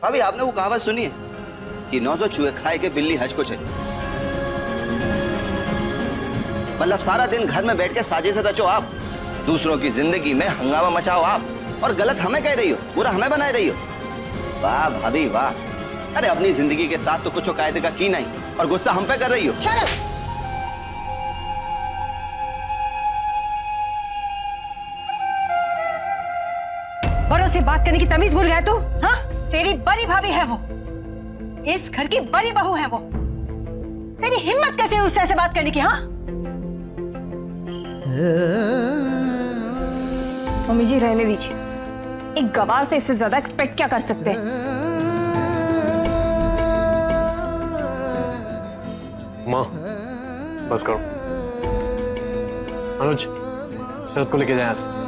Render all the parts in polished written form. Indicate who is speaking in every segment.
Speaker 1: भाभी आपने वो कहावत सुनी है कि 900 चूहे खाए के बिल्ली हज को चली। मतलब सारा दिन घर में बैठ के साजिशें रचो आप, दूसरों की जिंदगी में हंगामा मचाओ आप, और गलत हमें कह रही हो, बुरा हमें बनाए रही हो। वाह भाभी वाह। अरे अपनी जिंदगी के साथ तो कुछ कायदे का की नहीं और गुस्सा हम पे कर रही हो।
Speaker 2: बड़ों से बात करने की तमीज भूल गया तू? हाँ, तेरी बड़ी भाभी है वो, इस घर की बड़ी बहू है वो। तेरी हिम्मत कैसे हुई उससे ऐसे बात करने की? हाँ
Speaker 3: मम्मी जी रहने दीजिए, एक गवार से इससे ज्यादा एक्सपेक्ट क्या कर सकते हैं।
Speaker 4: माँ बस करो। अनुज शरद को लेके जाए यहाँ से।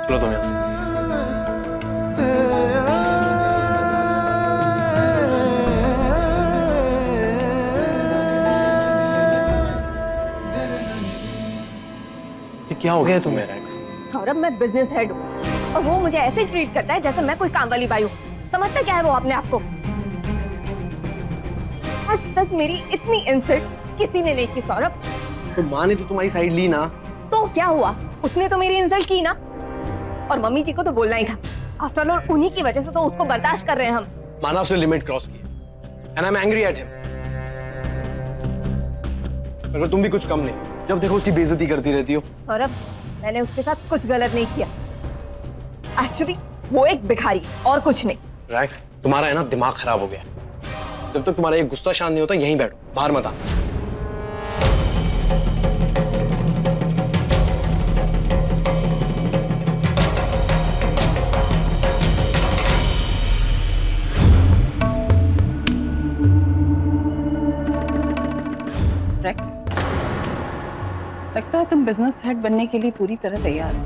Speaker 4: चलो तुम यहाँ से। ये क्या हो गया है तुम्हें रैक्स?
Speaker 3: सौरभ, मैं बिजनेस हेड हूँ और वो मुझे ऐसे ट्रीट करता है जैसे मैं कोई काम वाली बाई हूँ। समझता क्या है वो अपने आप को? आज तक मेरी इतनी इंसल्ट किसी ने नहीं की सौरभ।
Speaker 4: तो माँ ने तो तुम्हारी साइड ली ना। तो
Speaker 3: क्या हुआ, उसने तो मेरी इंसल्ट की ना, और मम्मी जी को तो बोलना ही था। आफ्टर ऑल उन्हीं की वजह से तो उसको बर्दाश्त कर रहे हैं हम।
Speaker 4: माना उसने लिमिट क्रॉस की and I am angry at him. मगर तुम भी कुछ कम नहीं, जब देखो उसकी बेइज्जती करती रहती हो।
Speaker 3: सौरभ, मैंने उसके साथ कुछ गलत नहीं किया। एक्चुअली वो एक भिखारी और कुछ नहीं।
Speaker 4: रैक्स, तुम्हारा है ना दिमाग खराब हो गया। जब तक तुम्हारा ये गुस्सा शांत नहीं होता यहीं बैठो, बाहर मत आ।
Speaker 5: रेक्स, लगता है तुम बिजनेस हेड बनने के लिए पूरी तरह तैयार हो।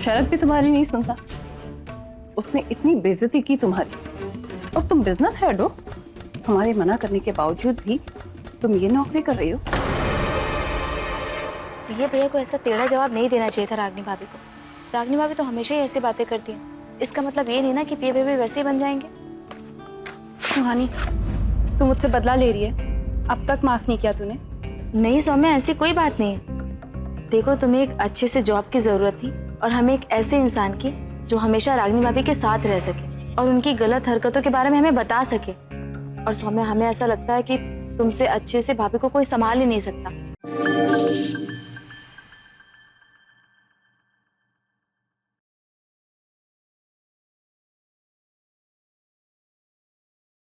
Speaker 5: शरद भी तुम्हारी नहीं सुनता, उसने इतनी बेइज्जती की तुम्हारी, और तुम बिजनेस हेड हो। हमारे मना करने के बावजूद भी तुम ये नौकरी कर रही हो।
Speaker 6: ये भैया को ऐसा टेढ़ा जवाब नहीं देना चाहिए था रागनी भाभी को। रागनी भाभी तो हमेशा ही ऐसी बातें करती हैं। इसका मतलब ये नहीं ना कि पिया बेबी वैसे ही बन जाएंगे।
Speaker 7: सुहानी, तू मुझसे बदला ले रही है? अब तक माफ नहीं किया तूने।
Speaker 6: नहीं सौम्या, ऐसी कोई बात नहीं है। देखो, तुम्हें एक अच्छे से जॉब की जरूरत थी और हमें एक ऐसे इंसान की जो हमेशा रागनी भाभी के साथ रह सके और उनकी गलत हरकतों के बारे में हमें बता सके। और सौम्या, हमें ऐसा लगता है कि तुमसे अच्छे से भाभी को कोई संभाल ही नहीं सकता।